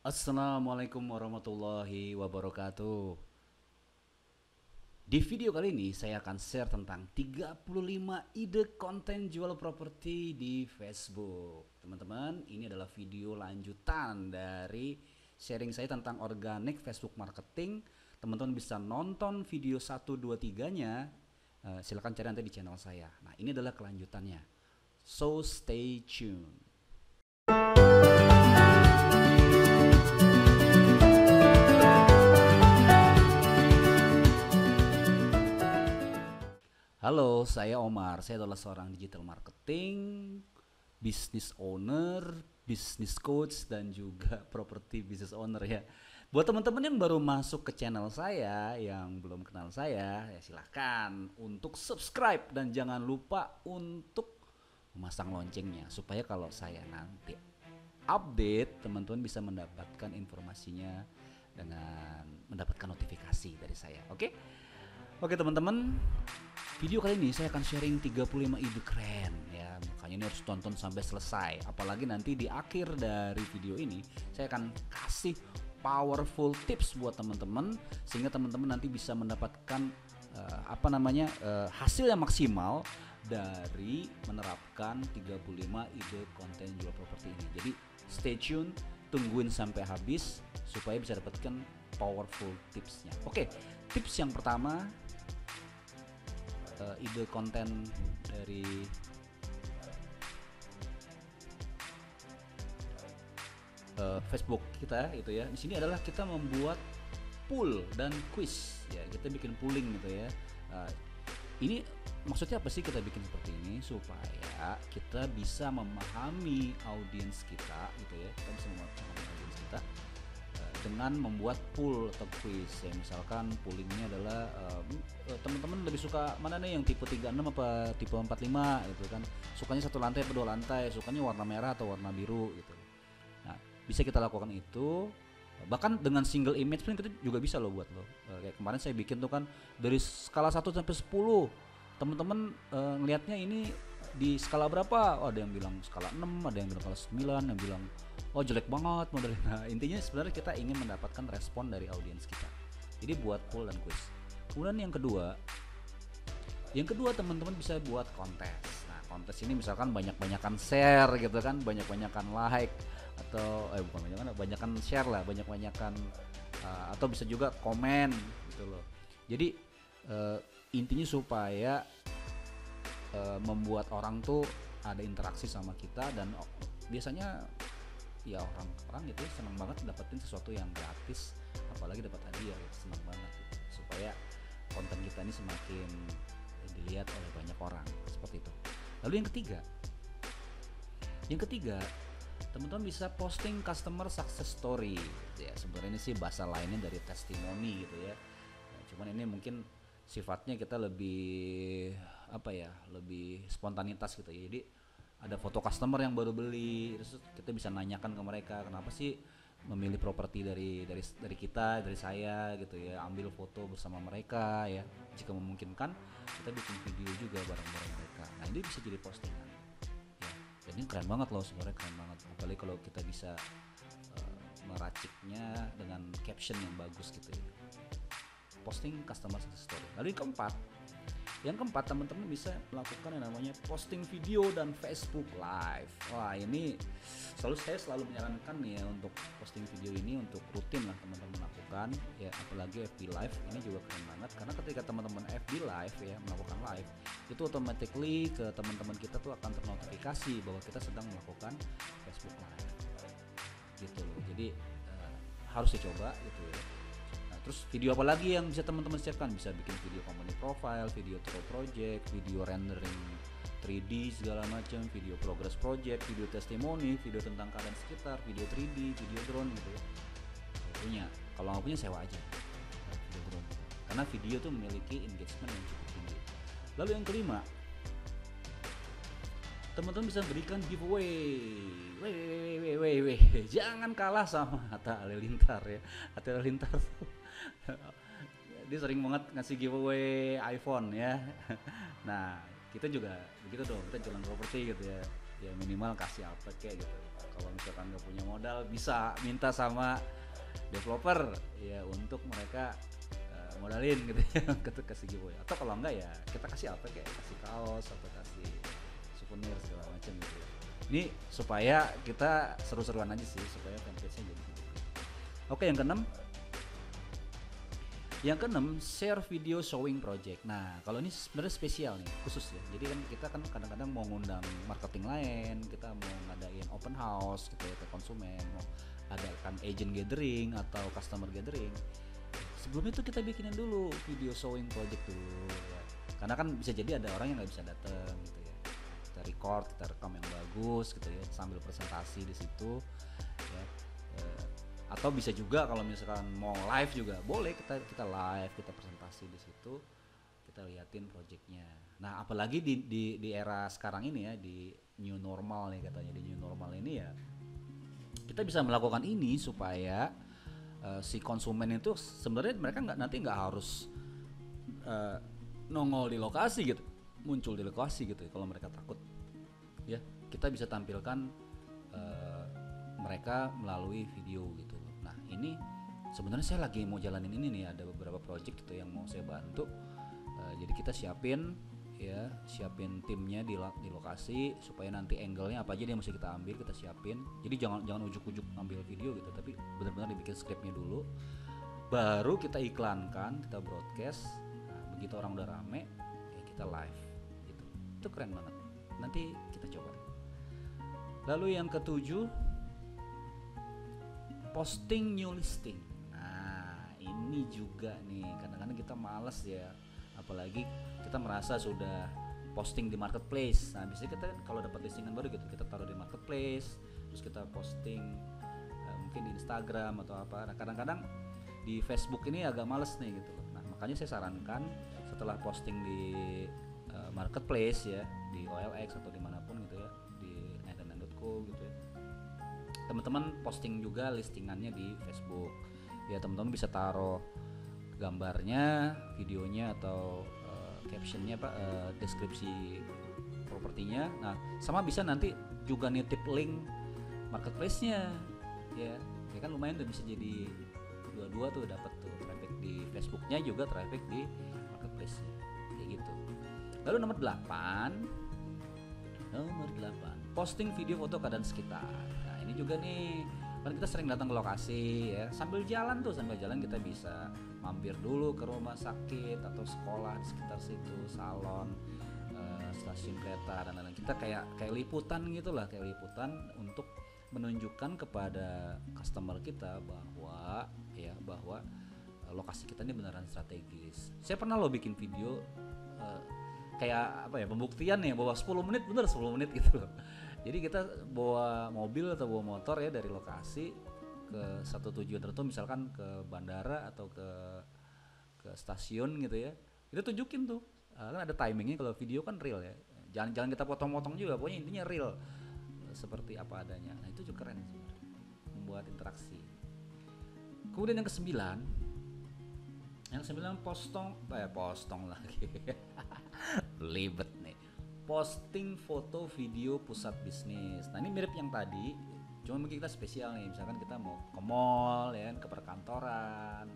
Assalamualaikum warahmatullahi wabarakatuh. Di video kali ini saya akan share tentang 35 ide konten jual properti di Facebook. Teman-teman, ini adalah video lanjutan dari sharing saya tentang organic Facebook marketing. Teman-teman bisa nonton video 1, 2, 3-nya. Silahkan cari nanti di channel saya. Nah, ini adalah kelanjutannya. So stay tuned. Halo, saya Omar. Saya adalah seorang digital marketing, business owner, business coach, dan juga property business owner ya. Buat teman-teman yang baru masuk ke channel saya, yang belum kenal saya, ya silahkan untuk subscribe dan jangan lupa untuk memasang loncengnya supaya kalau saya nanti update, teman-teman bisa mendapatkan informasinya dengan mendapatkan notifikasi dari saya. Oke teman-teman, video kali ini saya akan sharing 35 ide keren ya. Makanya ini harus tonton sampai selesai. Apalagi nanti di akhir dari video ini saya akan kasih powerful tips buat teman-teman sehingga teman-teman nanti bisa mendapatkan hasil yang maksimal dari menerapkan 35 ide konten jual properti ini. Jadi stay tune, tungguin sampai habis supaya bisa dapatkan powerful tipsnya. Oke, tips yang pertama, ide konten dari Facebook kita itu ya. Di sini adalah kita membuat poll dan quiz ya. Kita bikin polling gitu ya. Ini maksudnya apa sih kita bikin seperti ini? Supaya kita bisa memahami audiens kita gitu ya. Kita bisa memahami audiens kita dengan membuat poll atau quiz ya. Misalkan pollingnya adalah teman-teman lebih suka mana nih, yang tipe 36 apa tipe 45 gitu kan, sukanya satu lantai atau dua lantai, sukanya warna merah atau warna biru gitu. Nah, bisa kita lakukan itu, bahkan dengan single image pun kita juga bisa loh buat lo. Kayak kemarin saya bikin tuh kan dari skala 1 sampai 10, teman-teman ngelihatnya ini di skala berapa? Oh, ada yang bilang skala 6, ada yang bilang skala 9, yang bilang oh jelek banget modelnya. Nah, intinya sebenarnya kita ingin mendapatkan respon dari audiens kita. Jadi buat poll dan quiz. Kemudian yang kedua teman-teman bisa buat kontes. Nah, kontes ini misalkan banyak-banyakan share gitu kan, banyak-banyakan like atau banyak-banyakan share lah, banyak-banyakan atau bisa juga komen gitu loh. Jadi intinya supaya membuat orang tuh ada interaksi sama kita, dan biasanya ya orang-orang gitu senang banget dapetin sesuatu yang gratis, apalagi dapat hadiah gitu, senang banget gitu. Supaya konten kita ini semakin dilihat oleh banyak orang, seperti itu. Lalu yang ketiga teman-teman bisa posting customer success story ya. Sebenarnya ini sih bahasa lainnya dari testimoni gitu ya. Nah, cuman ini mungkin sifatnya kita lebih lebih spontanitas gitu ya. Jadi ada foto customer yang baru beli, terus kita bisa nanyakan ke mereka kenapa sih memilih properti dari kita, dari saya gitu ya. Ambil foto bersama mereka ya, jika memungkinkan kita bikin video juga bareng-bareng mereka. Nah, ini bisa jadi postingan ya. Dan ini keren banget loh, sebenarnya keren banget, apalagi kalau kita bisa meraciknya dengan caption yang bagus gitu ya. Posting customer success story. Lalu yang keempat teman-teman bisa melakukan yang namanya posting video dan Facebook Live. Wah, ini saya selalu menyarankan nih ya untuk posting video ini untuk rutin lah teman-teman lakukan ya, apalagi FB Live ini juga keren banget, karena ketika teman-teman FB Live ya melakukan live, itu automatically ke teman-teman kita tuh akan ternotifikasi bahwa kita sedang melakukan Facebook Live gitu loh. Jadi harus dicoba gitu ya. Terus video apa lagi yang bisa teman-teman siapkan? Bisa bikin video company profile, video tour project, video rendering 3D segala macam, video progress project, video testimoni, video tentang keadaan sekitar, video 3D, video drone gitu ya. Kalau nggak punya sewa aja video drone. Karena video tuh memiliki engagement yang cukup tinggi. Lalu yang kelima, teman-teman bisa berikan giveaway. Jangan kalah sama Atta Halilintar ya. Atta Halilintar dia sering banget ngasih giveaway iPhone ya. Nah, kita juga begitu dong, kita jualan properti gitu ya. Ya minimal kasih apa kayak gitu. Kalau misalkan nggak punya modal, bisa minta sama developer ya untuk mereka modalin gitu ya, kita kasih giveaway. Atau kalau enggak ya kita kasih apa, kayak kasih kaos atau kasih souvenir segala macam gitu ya. Ini supaya kita seru-seruan aja sih, supaya fanpage-nya jadi gitu. Oke, yang keenam, share video showing project. Nah, kalau ini sebenarnya spesial nih, khusus ya. Jadi kan kita kan kadang-kadang mau ngundang marketing lain, kita mau ngadain open house gitu ya ke konsumen, mau adakan agent gathering atau customer gathering. Sebelum itu kita bikinin dulu video showing project dulu ya. Karena kan bisa jadi ada orang yang nggak bisa datang gitu ya. Kita record, kita rekam yang bagus gitu ya, sambil presentasi di situ ya. Atau bisa juga kalau misalkan mau live juga boleh, kita live, kita presentasi di situ, kita liatin projectnya. Nah, apalagi di era sekarang ini ya, di new normal nih katanya, di new normal ini ya kita bisa melakukan ini supaya si konsumen itu sebenarnya mereka nggak harus nongol di lokasi gitu, muncul di lokasi gitu ya, kalau mereka takut ya. Kita bisa tampilkan mereka melalui video gitu. Nah, ini sebenarnya saya lagi mau jalanin ini nih, ada beberapa project gitu yang mau saya bantu. Jadi kita siapin timnya di lokasi supaya nanti angle-nya apa aja yang mesti kita ambil, kita siapin. Jadi jangan ujuk-ujuk ngambil video gitu, tapi benar-benar dibikin skripnya dulu, baru kita iklankan, kita broadcast. Nah, begitu orang udah rame ya kita live gitu. Itu keren banget, nanti kita coba. Lalu yang ketujuh, posting new listing. Nah, ini juga nih kadang-kadang kita malas ya, apalagi kita merasa sudah posting di marketplace. Nah, biasanya kita kan kalau dapat listingan baru gitu, kita taruh di marketplace, terus kita posting mungkin di Instagram atau apa. Nah, kadang-kadang di Facebook ini agak males nih gitu. Nah, makanya saya sarankan setelah posting di marketplace ya, di OLX atau dimanapun gitu ya, di neten.co gitu ya, teman-teman posting juga listingannya di Facebook ya. Teman-teman bisa taruh gambarnya, videonya, atau captionnya deskripsi propertinya. Nah, sama bisa nanti juga nitip link marketplace-nya ya kan lumayan tuh, bisa jadi dua-dua tuh, dapat tuh traffic di Facebook-nya juga traffic di marketplace-nya kayak gitu. Lalu nomor 8, posting video foto keadaan sekitar. Nah, ini juga nih, kan kita sering datang ke lokasi ya, sambil jalan kita bisa mampir dulu ke rumah sakit atau sekolah di sekitar situ, salon, stasiun kereta dan lain-lain. Kita kayak liputan gitulah, kayak liputan untuk menunjukkan kepada customer kita bahwa lokasi kita ini beneran strategis. Saya pernah bikin video kayak apa ya, pembuktian ya, bahwa 10 menit gitu loh. Jadi kita bawa mobil atau bawa motor ya dari lokasi ke satu tujuan tertentu, misalkan ke bandara atau ke stasiun gitu ya. Kita tunjukin tuh, kan ada timingnya. Kalau video kan real ya, jangan kita potong-potong juga, pokoknya intinya real seperti apa adanya. Nah, itu juga keren sebenarnya, membuat interaksi. Kemudian yang ke-9, postong lagi. Belibet nih. Posting foto video pusat bisnis. Nah, ini mirip yang tadi, cuma mungkin kita spesial nih. Misalkan kita mau ke mall ya, ke perkantoran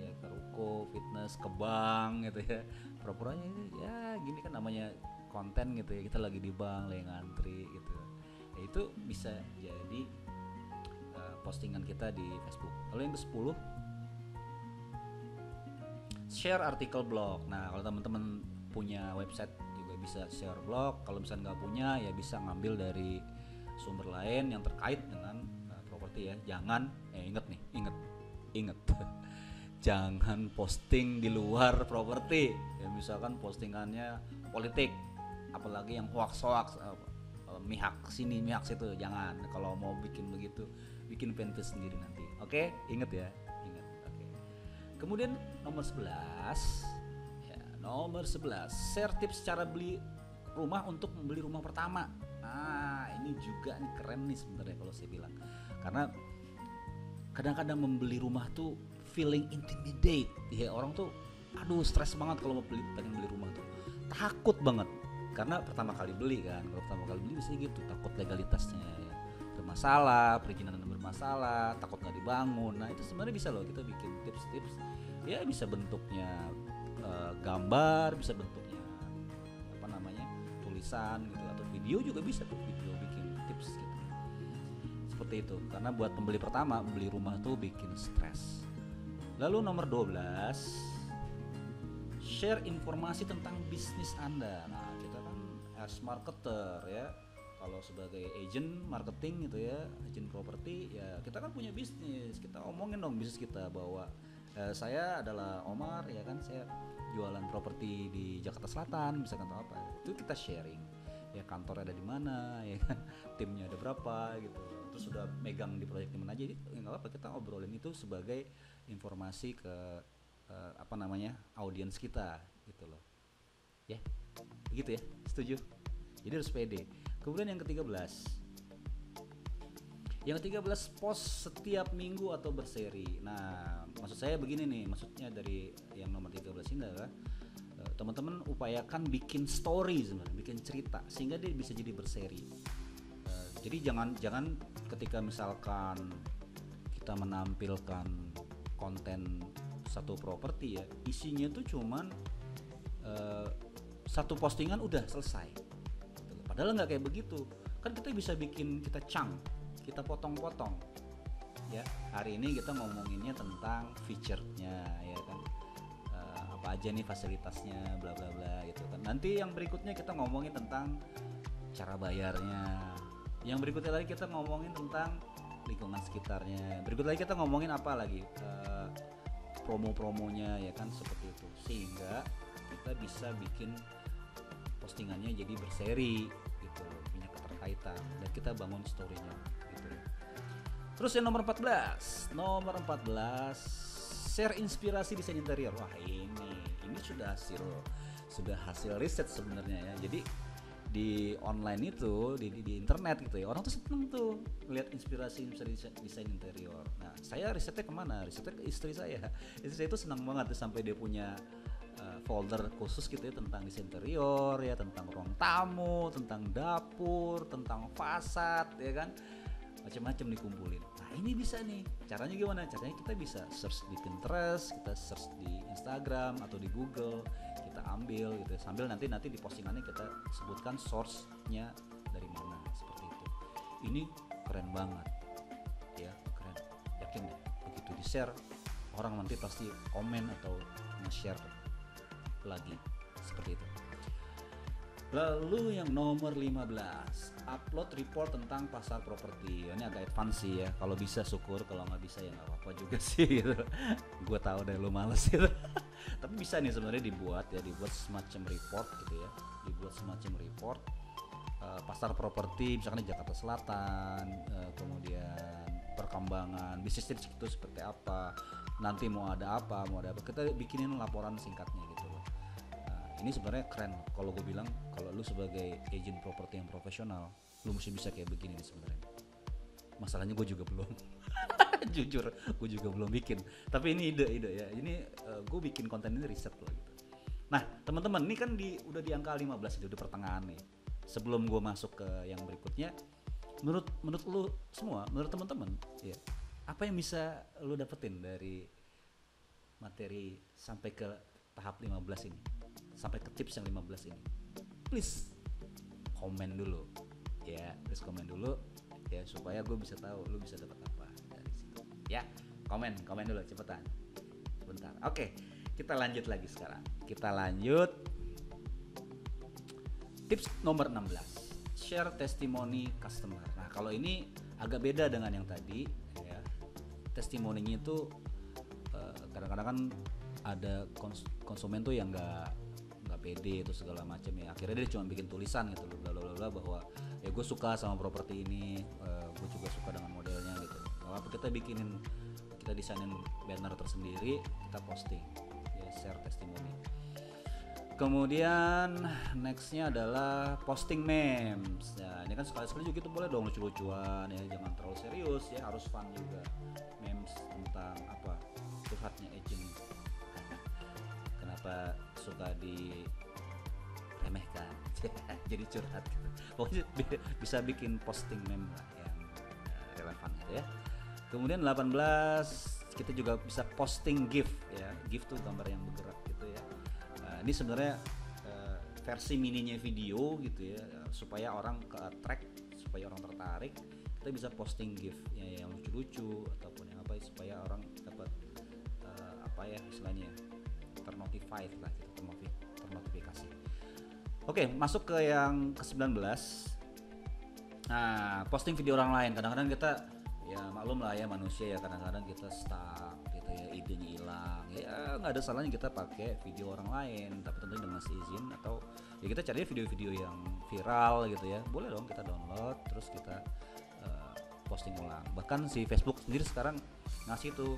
ya, ke ruko, fitness, ke bank gitu ya. Pura-puranya ya gini kan namanya konten gitu ya, kita lagi di bank, lagi ngantri gitu ya. Itu bisa jadi postingan kita di Facebook. Lalu yang ke-10, share artikel blog. Nah, kalau teman-teman punya website juga bisa share blog. Kalau misalnya nggak punya ya bisa ngambil dari sumber lain yang terkait dengan properti ya. Jangan inget jangan posting di luar properti ya. Misalkan postingannya politik, apalagi yang hoax mihak sini mihak situ, jangan. Kalau mau bikin begitu, bikin fanpage sendiri nanti. Oke, inget ya, inget. Oke. Kemudian nomor 11, share tips cara beli rumah untuk membeli rumah pertama. Nah, ini juga nih keren nih sebenarnya kalau saya bilang, karena kadang-kadang membeli rumah tuh feeling intimidate ya. Orang tuh stres banget kalau mau pengen beli rumah tuh, takut banget karena pertama kali beli kan. Kalau pertama kali beli biasanya gitu, takut legalitasnya ya, bermasalah, perizinan bermasalah, takut nggak dibangun. Nah itu sebenarnya bisa loh kita bikin tips-tips, ya bisa bentuknya gambar, bisa bentuknya apa namanya tulisan gitu, atau video juga bisa tuh, video bikin tips gitu. Seperti itu, karena buat pembeli pertama, beli rumah tuh bikin stres. Lalu nomor 12, share informasi tentang bisnis Anda. Nah kita kan as marketer ya, kalau sebagai agent marketing gitu ya, agent properti ya, kita kan punya bisnis, kita omongin dong bisnis kita bahwa saya adalah Omar ya kan, saya jualan properti di Jakarta Selatan misalkan, atau apa itu kita sharing ya, kantor ada di mana ya kan, timnya ada berapa gitu, terus sudah megang di proyek di mana aja, jadi nggak apa, kita obrolin itu sebagai informasi ke apa namanya audiens kita gitu loh ya, begitu ya, setuju? Jadi harus pede. Kemudian yang ke-13, post setiap minggu atau berseri. Nah maksud saya begini nih, maksudnya dari yang nomor 13 ini adalah teman-teman upayakan bikin story sebenarnya, bikin cerita sehingga dia bisa jadi berseri. Jadi jangan ketika misalkan kita menampilkan konten satu properti ya, isinya tuh cuman satu postingan udah selesai. Padahal nggak kayak begitu. Kan kita bisa bikin, kita chunk, kita potong-potong. Ya, hari ini kita ngomonginnya tentang feature-nya ya kan. Apa aja nih fasilitasnya, bla bla bla gitu kan. Nanti yang berikutnya kita ngomongin tentang cara bayarnya. Yang berikutnya lagi kita ngomongin tentang lingkungan sekitarnya. Berikut lagi kita ngomongin apa lagi? Promo-promonya ya kan, seperti itu. Sehingga kita bisa bikin postingannya jadi berseri gitu, punya keterkaitan, dan kita bangun story-nya gitu. Terus yang nomor 14, share inspirasi desain interior. Wah ini sudah hasil riset sebenarnya ya. Jadi di online itu, di internet gitu ya, orang tuh seneng tuh lihat inspirasi desain interior. Nah saya risetnya kemana? Risetnya ke istri saya. Istri saya itu senang banget tuh, sampai dia punya folder khusus gitu ya tentang desain interior ya, tentang ruang tamu, tentang dapur, tentang fasad ya kan, macam-macam dikumpulin. Nah ini bisa nih, caranya gimana? Caranya kita bisa search di Pinterest, kita search di Instagram atau di Google, kita ambil gitu ya, sambil nanti di postingannya kita sebutkan source-nya dari mana, seperti itu. Ini keren banget ya, keren, yakin deh begitu di share orang nanti pasti komen atau nge-share lagi, seperti itu. Lalu yang nomor 15, upload report tentang pasar properti. Ini agak advance sih ya, kalau bisa syukur, kalau nggak bisa ya nggak apa-apa juga sih gitu. Gue tahu deh lu males gitu. Tapi bisa nih sebenarnya dibuat semacam report gitu ya, pasar properti misalkan di Jakarta Selatan, kemudian perkembangan bisnis itu seperti apa, nanti mau ada apa, kita bikinin laporan singkatnya gitu loh. Ini sebenarnya keren kalau gue bilang, kalau lu sebagai agent properti yang profesional, lu mesti bisa kayak begini nih sebenarnya. Masalahnya gue juga belum. Jujur, gue juga belum bikin. Tapi ini ide ya. Ini gue bikin konten ini riset loh gitu. Nah, teman-teman, ini kan udah di angka 15 itu, udah pertengahan nih. Sebelum gue masuk ke yang berikutnya, menurut lu semua, menurut teman-teman, ya, apa yang bisa lu dapetin dari materi sampai ke tahap 15 ini? Sampai ke tips yang 15 ini, please komen dulu ya, supaya gue bisa tahu lu bisa dapat apa dari situ ya. Komen dulu cepetan, bentar. Oke, kita lanjut lagi sekarang. Kita lanjut tips nomor 16, share testimoni customer. Nah kalau ini agak beda dengan yang tadi ya. Testimoninya itu kadang-kadang kan ada konsumen tuh yang nggak pede itu segala macam ya, akhirnya dia cuma bikin tulisan gitu bla bla bla bahwa ya gue suka sama properti ini, gue juga suka dengan modelnya gitu. Kalau kita desainin banner tersendiri, kita posting ya, share testimoni. Kemudian nextnya adalah posting memes. Nah ini kan sekali-sekali juga itu boleh dong lucu-lucuan ya, jangan terlalu serius ya, harus fun juga. Memes tentang apa, curhatnya agent, kenapa suka diremehkan jadi curhat gitu. Pokoknya bisa bikin posting meme lah yang gitu ya. Kemudian 18 kita juga bisa posting GIF ya. GIF tuh gambar yang bergerak gitu ya. Ini sebenarnya versi mininya video gitu ya, supaya orang ke attract, supaya orang tertarik. Kita bisa posting GIF ya, yang lucu-lucu ataupun yang apa, supaya orang dapat apa ya istilahnya, ternotified lah gitu, ternotifikasi. Oke, masuk ke yang ke-19. Nah, posting video orang lain. Kadang-kadang kita ya maklum lah ya, manusia ya, kadang-kadang kita stuck gitu ya, idenya hilang. Ya nggak ada salahnya kita pakai video orang lain, tapi tentunya dengan izin, atau ya kita cari video-video yang viral gitu ya. Boleh dong kita download terus kita posting ulang. Bahkan si Facebook sendiri sekarang ngasih tuh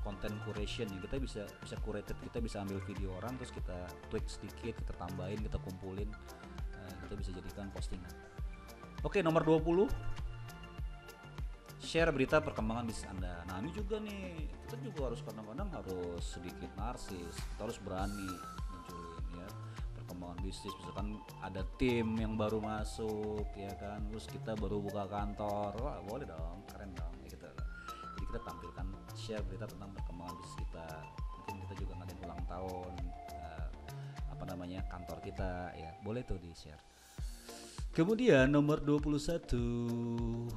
content curation ya, kita bisa curated, kita bisa ambil video orang terus kita tweak sedikit, kita tambahin, kita kumpulin, kita bisa jadikan postingan. Oke, nomor 20, share berita perkembangan bisnis Anda. Nah, ini juga nih, kita juga harus kadang-kadang harus sedikit narsis, kita harus berani munculin ya perkembangan bisnis. Misalkan ada tim yang baru masuk ya kan, terus kita baru buka kantor, wah boleh dong, keren dong ya gitu. Jadi kita tampilkan, share berita tentang perkembangan bisnis kita. Mungkin kita juga ngadain ulang tahun kantor kita ya, boleh tuh di share. Kemudian nomor 21,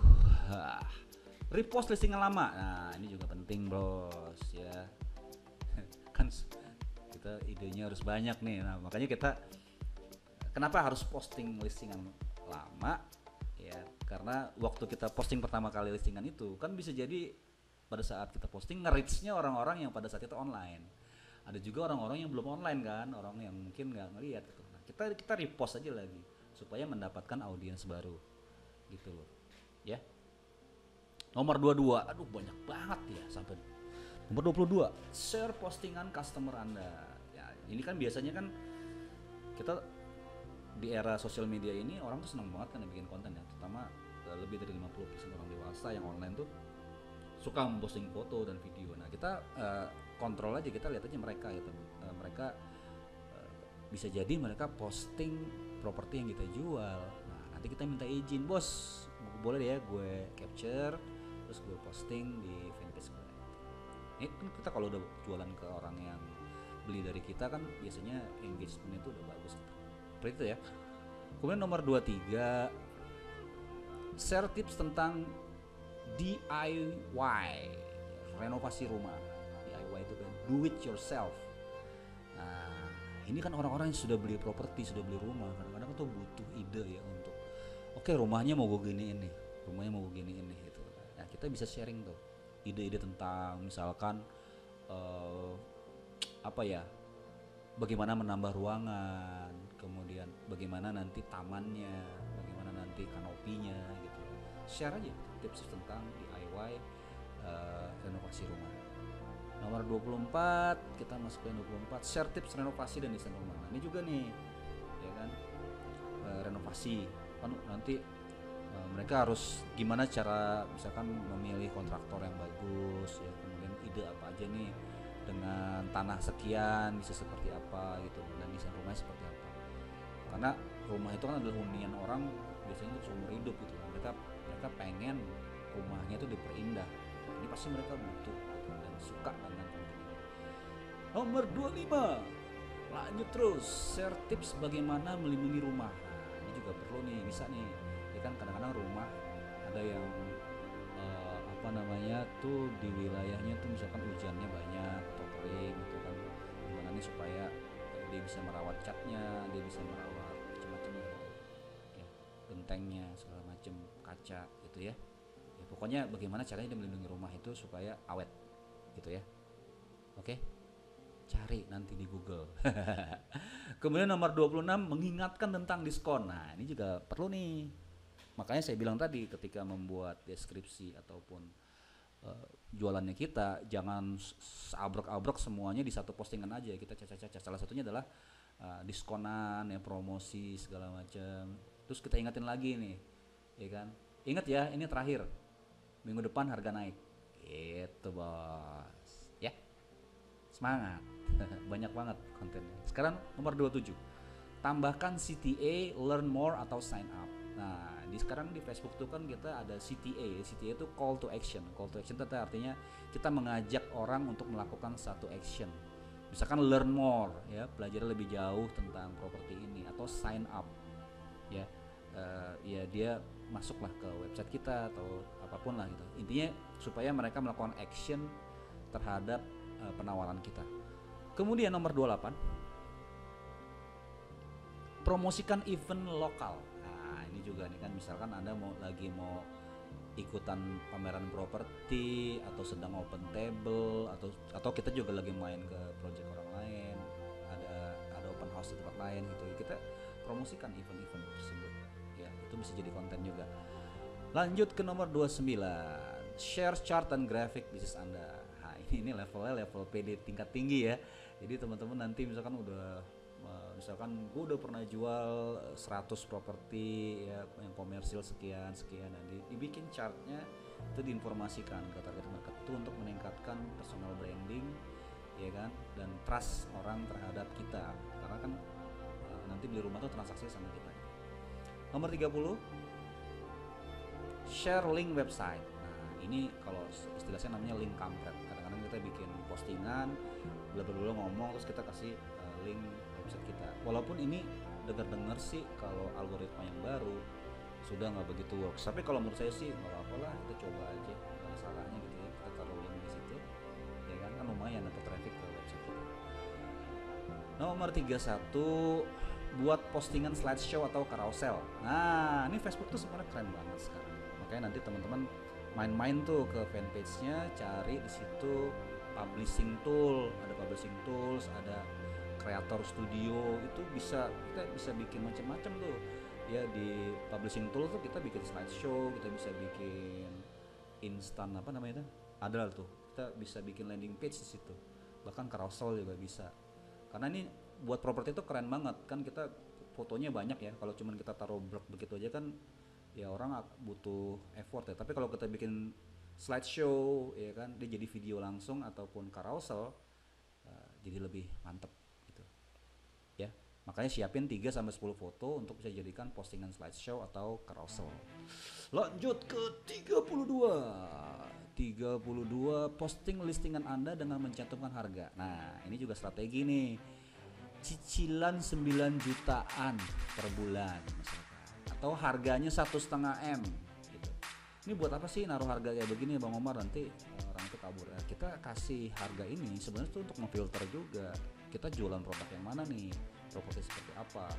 repost listingan lama. Nah, ini juga penting bros ya. Kan kita idenya harus banyak nih. Nah, makanya kita kenapa harus posting listingan lama ya, karena waktu kita posting pertama kali listingan itu kan bisa jadi pada saat kita posting nge-reach-nya orang-orang yang pada saat itu online. Ada juga orang-orang yang belum online kan, orang yang mungkin nggak ngelihat gitu. Nah, kita repost aja lagi supaya mendapatkan audiens baru gitu loh ya. Nomor 22, aduh banyak banget ya, sampai nomor 22, share postingan customer Anda ya. Ini kan biasanya kan kita di era sosial media ini orang tuh senang banget kan bikin konten ya, terutama lebih dari 50% orang dewasa yang online tuh suka memposting foto dan video. Nah, kita kontrol aja, kita lihat aja mereka gitu. Mereka bisa jadi mereka posting properti yang kita jual. Nah, nanti kita minta izin, bos, boleh ya gue capture terus gue posting di fanpage gue. Ini kan kita kalau udah jualan ke orang yang beli dari kita kan biasanya engagement itu udah bagus gitu. Seperti itu ya. Kemudian nomor 23, share tips tentang DIY, renovasi rumah. DIY itu kan do it yourself. Nah, ini kan orang-orang yang sudah beli properti, sudah beli rumah, kadang-kadang tuh butuh ide ya untuk oke, rumahnya mau gue giniin nih, rumahnya mau gue giniin nih gitu. Nah, kita bisa sharing tuh ide-ide tentang misalkan apa ya, bagaimana menambah ruangan, kemudian bagaimana nanti tamannya, bagaimana nanti kanopinya gitu. Share aja tips tentang DIY renovasi rumah. Nomor 24, kita masuk ke 24, share tips renovasi dan desain rumah. Nah, ini juga nih ya kan, renovasi kan nanti mereka harus gimana cara misalkan memilih kontraktor yang bagus ya, kemudian ide apa aja nih dengan tanah sekian bisa seperti apa gitu, dan desain rumahnya seperti apa. Karena rumah itu kan adalah hunian orang biasanya untuk seumur hidup gitu. Mereka pengen rumahnya itu diperindah. Ini pasti mereka butuh gitu, dan suka dengan konten ini. Nomor 25, lanjut terus, share tips bagaimana melindungi rumah. Nah, ini juga perlu nih, bisa nih ya kan, kadang-kadang rumah ada yang apa namanya tuh di wilayahnya tuh misalkan hujannya banyak atau kering gitu kan, gimana nih supaya dia bisa merawat catnya, dia bisa merawat macam-macam gitu ya, gentengnya segala macam, kaca gitu ya. Ya pokoknya bagaimana caranya dia melindungi rumah itu supaya awet gitu ya. Oke, cari nanti di Google. Kemudian nomor 26, mengingatkan tentang diskon. Nah, ini juga perlu nih. Makanya saya bilang tadi ketika membuat deskripsi ataupun jualannya kita, jangan abrek-abrek semuanya di satu postingan aja. Kita caca-caca. Salah satunya adalah diskonan ya, promosi segala macam. Terus kita ingatin lagi nih, ya kan? Ingat ya, ini terakhir. Minggu depan harga naik. Gitu, bos. Ya. Semangat. Banyak banget kontennya. Sekarang nomor 27. Tambahkan CTA, learn more atau sign up. Nah, sekarang di Facebook tuh kan kita ada CTA. CTA itu call to action. Call to action itu artinya kita mengajak orang untuk melakukan satu action. Misalkan learn more, ya, belajar lebih jauh tentang properti ini, atau sign up, ya. Ya dia masuklah ke website kita atau apapun lah gitu. Intinya supaya mereka melakukan action terhadap penawaran kita. Kemudian nomor 28, promosikan event lokal. Nah, ini juga nih kan, misalkan Anda lagi mau ikutan pameran properti atau sedang open table, atau kita juga lagi main ke project orang lain, ada open house di tempat lain gitu. Kita promosikan event-event tersebut. Ya, itu bisa jadi konten juga. Lanjut ke nomor 29, share chart dan grafik bisnis Anda. Nah, ini levelnya level PD tingkat tinggi ya. Jadi teman-teman nanti misalkan gue udah pernah jual 100 properti ya, yang komersil sekian dan dibikin chartnya, itu diinformasikan ke target market itu untuk meningkatkan personal branding, ya kan, dan trust orang terhadap kita, karena kan nanti beli rumah tuh transaksi sama kita. Nomor 30, share link website. Nah, ini kalau istilahnya namanya link kampret. Kadang-kadang kita bikin postingan, bla ngomong, terus kita kasih link website kita. Walaupun ini dengar sih kalau algoritma yang baru sudah nggak begitu works. Tapi kalau menurut saya sih nggak apa-apa lah, kita coba aja, nggak ada salahnya gitu ya. Kita taruh link di situ, ya kan lumayan dapat traffic ke website kita. Nomor 31, buat postingan slideshow atau carousel. Nah, ini Facebook tuh sebenarnya keren banget sekarang. Makanya nanti teman-teman main-main tuh ke fanpage-nya, cari di situ publishing tool, ada publishing tools, ada creator studio, itu kita bisa bikin macam-macam tuh. Ya, di publishing tool tuh kita bikin slideshow, kita bisa bikin instan apa namanya itu? Ada tuh. Kita bisa bikin landing page di situ. Bahkan carousel juga bisa. Karena ini buat properti itu keren banget kan, kita fotonya banyak ya. Kalau cuman kita taruh blog begitu aja kan ya orang butuh effort ya. Tapi kalau kita bikin slideshow, ya kan, dia jadi video langsung ataupun carousel, jadi lebih mantep gitu ya. Makanya siapin 3-10 foto untuk bisa jadikan postingan slideshow atau carousel. Lanjut ke 32, posting listingan Anda dengan mencantumkan harga. Nah, ini juga strategi nih. Cicilan 9 jutaan per bulan misalkan, atau harganya 1,5 M gitu. Ini buat apa sih naruh harga kayak begini Bang Omar, nanti orang itu kabur. Kita kasih harga ini sebenarnya itu untuk memfilter juga, kita jualan produk yang mana nih, properti seperti apa.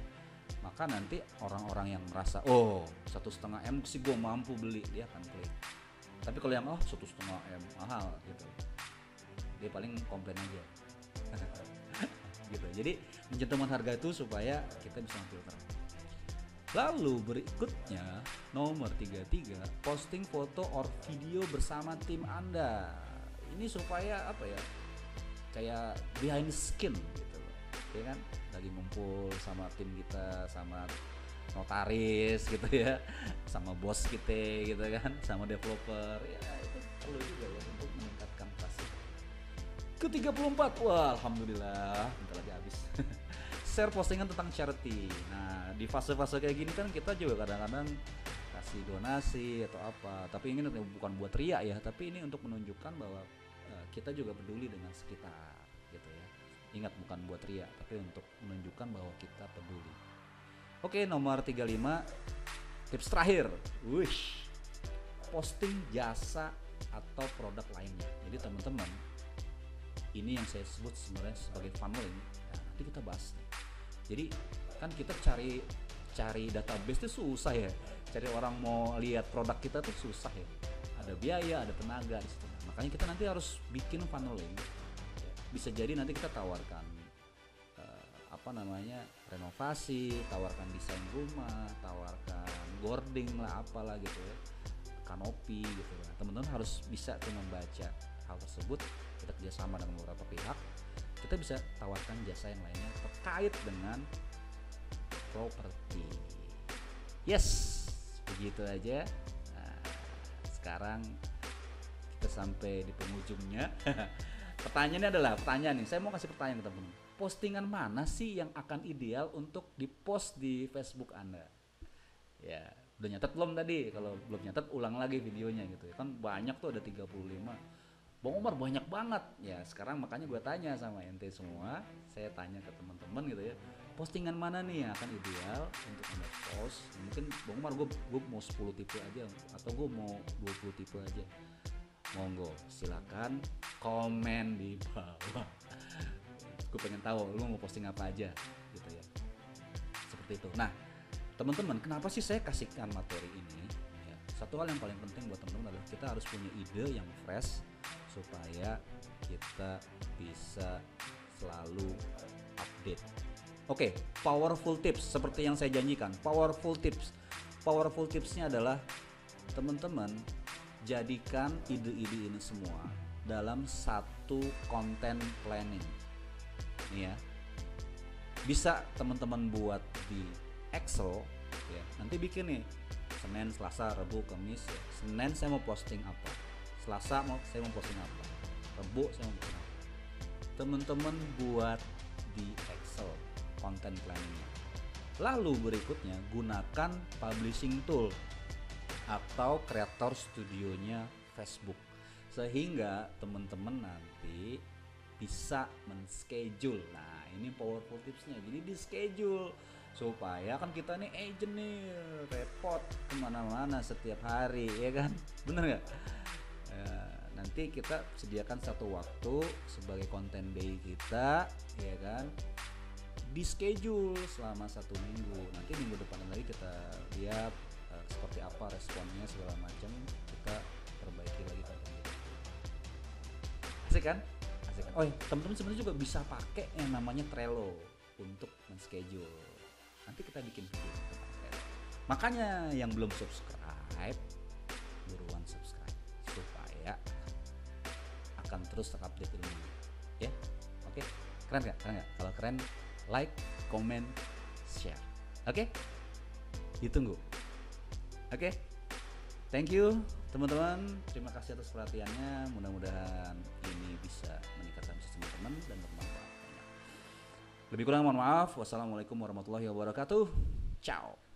Maka nanti orang-orang yang merasa 1,5 M sih gue mampu beli, dia akan klik. Tapi kalau yang 1,5 M mahal gitu, dia paling komplain aja. Gitu. Jadi mencantumkan harga itu supaya kita bisa memfilter. Lalu berikutnya nomor 33, posting foto or video bersama tim Anda. Ini supaya apa ya, kayak behind the skin gitu loh, ya kan, lagi ngumpul sama tim kita, sama notaris gitu ya, sama bos kita gitu kan, sama developer, ya itu perlu juga ya untuk meningkatkan trust. Ke-34, wah alhamdulillah bentar lagi habis. Share postingan tentang charity. Nah, di fase-fase kayak gini kan kita juga kadang-kadang kasih donasi atau apa, tapi ini bukan buat riak ya, tapi ini untuk menunjukkan bahwa kita juga peduli dengan sekitar gitu ya. Ingat, bukan buat riak, tapi untuk menunjukkan bahwa kita peduli. Oke, nomor 35, tips terakhir. Wish, posting jasa atau produk lainnya. Jadi teman-teman, ini yang saya sebut sebenarnya sebagai funneling. Nah, nanti kita bahas nih. Jadi kan kita cari database itu susah ya. Cari orang mau lihat produk kita tuh susah ya. Ada biaya, ada tenaga di situ. Makanya kita nanti harus bikin funneling. Bisa jadi nanti kita tawarkan renovasi, tawarkan desain rumah, tawarkan boarding lah, apalah gitu ya, kanopi gitu ya. Teman-teman harus bisa tuh membaca hal tersebut. Kita kerjasama dengan beberapa pihak, kita bisa tawarkan jasa yang lainnya terkait dengan properti. Yes, begitu aja. Nah, sekarang kita sampai di penghujungnya. Pertanyaannya adalah, saya mau kasih pertanyaan ke teman-teman. Postingan mana sih yang akan ideal untuk dipost di Facebook Anda? Ya, Udah nyatet belum tadi? Kalau belum nyatet ulang lagi videonya gitu ya. Kan banyak tuh ada 35. Bang Omar banyak banget. Ya sekarang makanya gue tanya sama ente semua, saya tanya ke teman-teman gitu ya. Postingan mana nih yang akan ideal untuk Anda post? Mungkin Bang Omar gue mau 10 tipe aja atau gue mau 20 tipe aja. Monggo silakan komen di bawah. Gue pengen tahu lu mau posting apa aja gitu ya. Seperti itu. Nah, teman-teman, kenapa sih saya kasihkan materi ini? Ya, satu hal yang paling penting buat teman-teman adalah kita harus punya ide yang fresh supaya kita bisa selalu update. Oke, powerful tips seperti yang saya janjikan. Powerful tips. Powerful tipsnya adalah teman-teman jadikan ide-ide ini semua dalam satu content planning. Nih ya. Bisa teman-teman buat di Excel ya. Nanti bikin nih Senin, Selasa, Rabu, Kamis ya. Senin saya mau posting apa, Selasa saya mau posting apa, Rabu saya mau posting apa. Teman-teman buat di Excel content planningnya. Lalu berikutnya gunakan publishing tool atau creator studionya Facebook sehingga teman-teman nanti bisa men-schedule. Nah, ini powerful tipsnya. Jadi di schedule supaya kan kita nih agent nih repot kemana-mana setiap hari ya kan, bener nggak? Nanti kita sediakan satu waktu sebagai content day kita ya kan, di schedule selama 1 minggu. Nanti minggu depan lagi kita lihat seperti apa responnya segala macam, kita perbaiki lagi konten kita. Asik kan? Asik kan? Oh ya, teman-teman sebenarnya juga bisa pakai yang namanya Trello untuk men-schedule. Nanti kita bikin video tentang Trello. Makanya yang belum subscribe, buruan subscribe supaya akan terus terupdate ilmu. Ya, oke? Keren nggak? Keren nggak? Kalau keren, like, comment, share. Oke? Ditunggu. Oke? Thank you teman-teman. Terima kasih atas perhatiannya. Mudah-mudahan ini bisa meningkatkan bisnis teman-teman dan bermanfaat. Lebih kurang mohon maaf. Wassalamualaikum warahmatullahi wabarakatuh. Ciao.